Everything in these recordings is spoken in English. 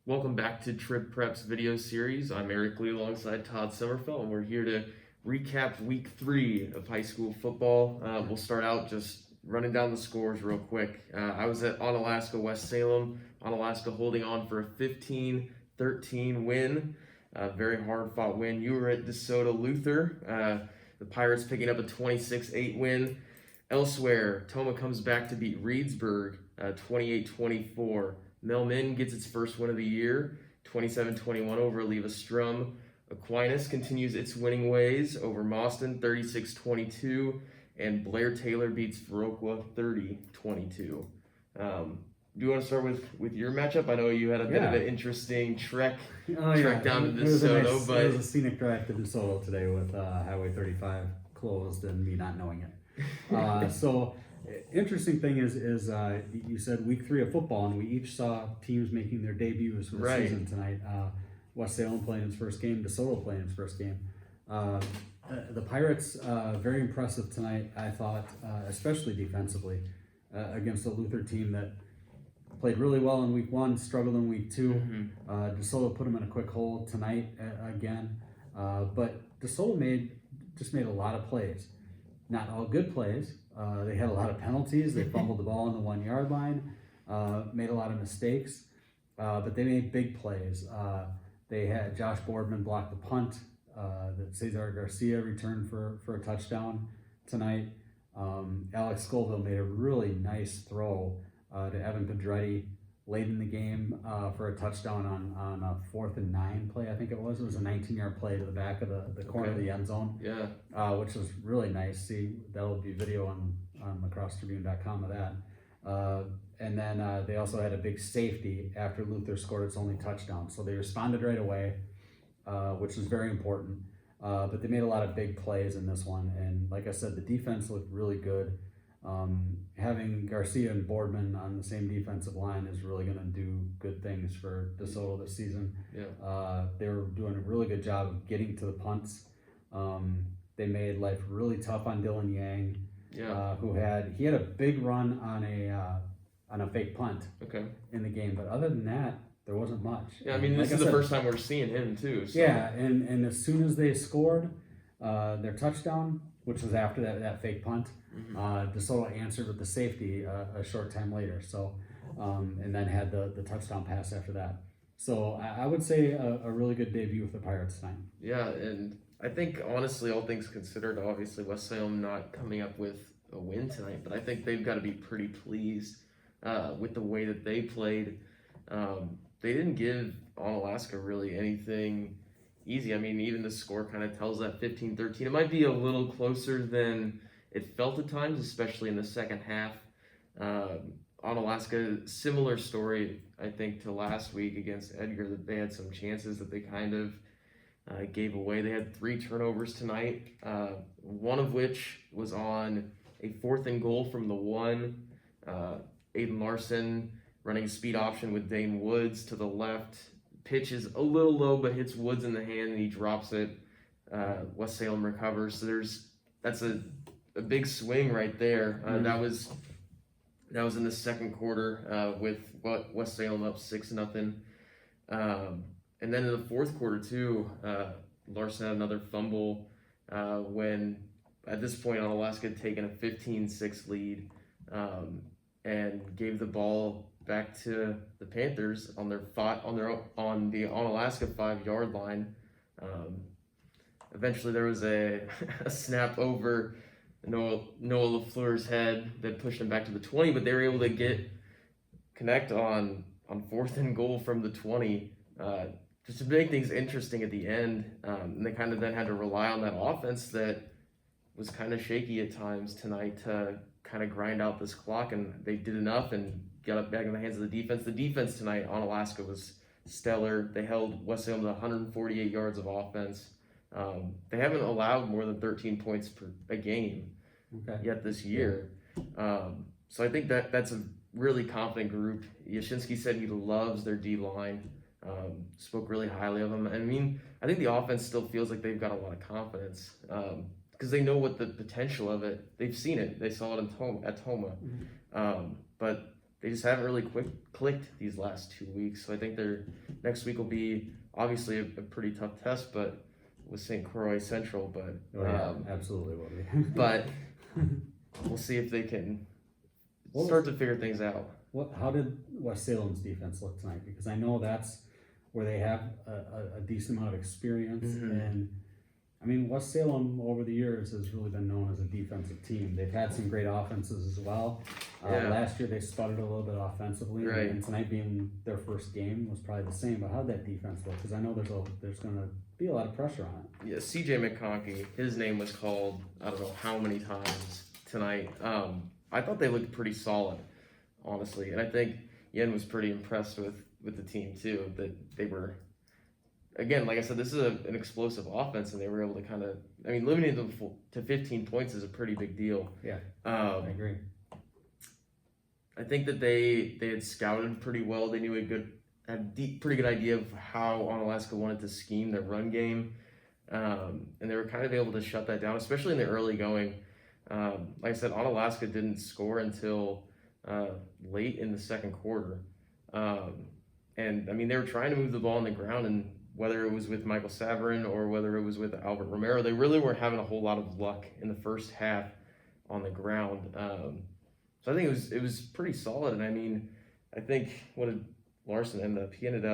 Welcome back to TribPreps video series. I'm Eric Lee alongside Todd Sommerfeld, and we're here to recap week 3 of high school football. We'll start out just running down the scores real quick. I was at Onalaska, West Salem. Onalaska holding on for a 15-13 win. A very hard-fought win. You were at DeSoto Luther. The Pirates picking up a 26-8 win. Elsewhere, Toma comes back to beat Reedsburg 28-24. Melmin gets its first win of the year, 27-21 over Leva Strum. Aquinas continues its winning ways over Mauston, 36-22, and Blair Taylor beats Viroqua 30-22. Do you want to start with your matchup? I know you had a bit of an interesting trek down to DeSoto, but it was a scenic drive to DeSoto today with Highway 35 closed and me not knowing it. So. Interesting thing is you said week 3 of football, and we each saw teams making their debuts for the season tonight. West Salem playing its first game, DeSoto playing its first game. The Pirates, very impressive tonight, I thought, especially defensively, against a Luther team that played really well in week 1, struggled in week 2. DeSoto put them in a quick hole tonight again, but DeSoto made a lot of plays. Not all good plays. They had a lot of penalties. They fumbled the ball on the 1 yard line, made a lot of mistakes, but they made big plays. They had Josh Boardman block the punt that Cesar Garcia returned for a touchdown tonight. Alex Scoville made a really nice throw to Evan Pedretti late in the game for a touchdown on a 4th and 9 play, I think it was. It was a 19-yard play to the back of the corner of the end zone, which was really nice. See, that'll be video on lacrossetribune.com of that. And then they also had a big safety after Luther scored its only touchdown. So they responded right away, which was very important. But they made a lot of big plays in this one. And like I said, the defense looked really good. Having Garcia and Boardman on the same defensive line is really going to do good things for DeSoto this season. They were doing a really good job of getting to the punts. They made life really tough on Dylan Yang, who had a big run on a fake punt in the game, but other than that, there wasn't much. I mean, this is the first time we're seeing him too. So. And as soon as they scored their touchdown, which was after that fake punt, DeSoto answered with the safety a short time later. So, and then had the touchdown pass after that. So I would say a really good debut with the Pirates tonight. Yeah, and I think honestly, all things considered, obviously West Salem not coming up with a win tonight, but I think they've got to be pretty pleased with the way that they played. They didn't give Onalaska really anything easy. I mean, even the score kind of tells that 15-13. It might be a little closer than it felt at times, especially in the second half. Onalaska, similar story, I think, to last week against Edgar, that they had some chances that they kind of gave away. They had 3 turnovers tonight, one of which was on a 4th and goal from the 1. Aiden Larson running a speed option with Dane Woods to the left. Pitch is a little low, but hits Woods in the hand, and he drops it. West Salem recovers. So that's a big swing right there. That was in the second quarter with West Salem up 6-0. And then in the fourth quarter too, Larson had another fumble when at this point Onalaska had taken a 15-6 lead and gave the ball back to the Panthers on the Onalaska 5-yard line. Eventually there was a snap over Noah LaFleur's head that pushed him back to the 20, but they were able to connect on 4th and goal from the 20, just to make things interesting at the end. And they kind of then had to rely on that offense that was kind of shaky at times tonight to kind of grind out this clock, and they did enough and got it back in the hands of the defense. The defense tonight, Onalaska, was stellar. They held West Salem to 148 yards of offense. They haven't allowed more than 13 points a game yet this year. So I think that's a really confident group. Yashinsky said he loves their D-line, spoke really highly of them. I mean, I think the offense still feels like they've got a lot of confidence because they know what the potential of it. They've seen it. They saw it at Toma. But they just haven't really clicked these last 2 weeks. So I think their next week will be obviously a pretty tough test, but with St. Croix Central, but absolutely will be. but we'll see if they can start to figure things out. How did West Salem's defense look tonight? Because I know that's where they have a decent amount of experience, and I mean, West Salem over the years has really been known as a defensive team. They've had some great offenses as well. Last year they sputtered a little bit offensively, and tonight being their first game was probably the same. But how'd that defense look? Because I know there's going to be a lot of pressure on it. Yeah, CJ McConkey, his name was called I don't know how many times tonight. I thought they looked pretty solid, honestly, and I think Yen was pretty impressed with the team too. That they were. Again, like I said, this is an explosive offense, and they were able to kind of, I mean, limiting them to 15 points is a pretty big deal. Yeah, I agree. I think that they had scouted pretty well. They knew pretty good idea of how Onalaska wanted to scheme their run game, and they were kind of able to shut that down, especially in the early going. Like I said, Onalaska didn't score until late in the second quarter, and I mean, they were trying to move the ball on the ground, and whether it was with Michael Savarin or whether it was with Albert Romero, they really weren't having a whole lot of luck in the first half on the ground. So I think it was pretty solid. And I mean, I think what did Larson end up? He ended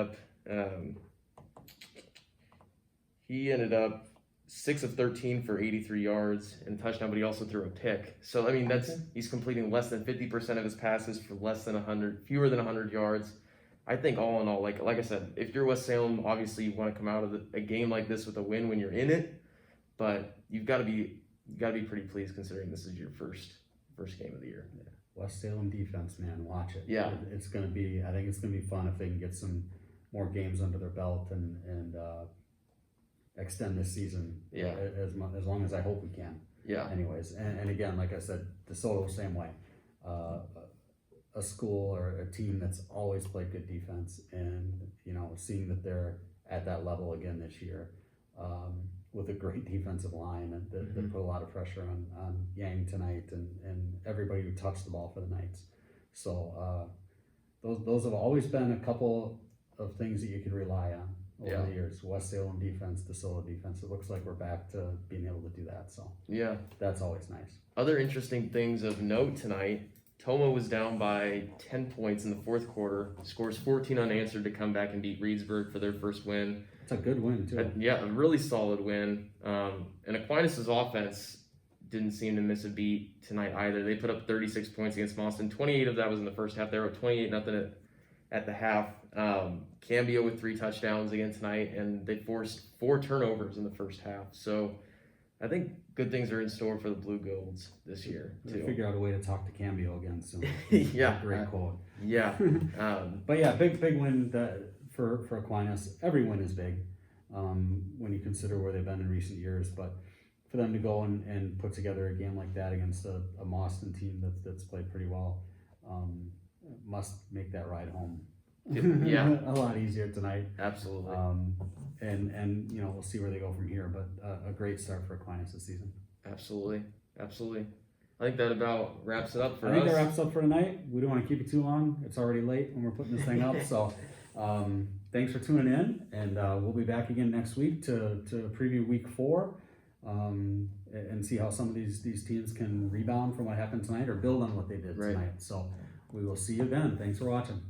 up 6 of 13 for 83 yards and a touchdown, but he also threw a pick. So I mean, he's completing less than 50% of his passes for fewer than 100 yards. I think all in all, like I said, if you're West Salem, obviously you want to come out of a game like this with a win when you're in it, but you've got to be pretty pleased considering this is your first game of the year. Yeah. West Salem defense, man, watch it. Yeah, I think it's gonna be fun if they can get some more games under their belt and extend this season. Yeah, as long as I hope we can. Yeah. Anyways, and again, like I said, DeSoto same way. A school or a team that's always played good defense, and seeing that they're at that level again this year with a great defensive line that put a lot of pressure on Yang tonight and everybody who touched the ball for the Knights. So those have always been a couple of things that you can rely on over the years. West Salem defense, DeSoto defense. It looks like we're back to being able to do that. So yeah, that's always nice. Other interesting things of note tonight. Toma was down by 10 points in the fourth quarter, scores 14 unanswered to come back and beat Reedsburg for their first win. It's a good win, too. A really solid win. And Aquinas' offense didn't seem to miss a beat tonight either. They put up 36 points against Boston. 28 of that was in the first half. They were 28-0 at the half. Cambio with 3 touchdowns again tonight, and they forced 4 turnovers in the first half. So I think good things are in store for the Blue Golds this year, too. We'll figure out a way to talk to Cambio again soon. Yeah. Great quote. Yeah. But yeah, big win for Aquinas. Every win is big when you consider where they've been in recent years. But for them to go and put together a game like that against a Boston team that's played pretty well must make that ride home a lot easier tonight. Absolutely. And we'll see where they go from here, but a great start for Aquinas this season. Absolutely. I think that about wraps it up for us. I think that wraps up for tonight. We don't want to keep it too long. It's already late when we're putting this thing up. So thanks for tuning in, and we'll be back again next week to preview week 4 and see how some of these teams can rebound from what happened tonight or build on what they did tonight. So we will see you then. Thanks for watching.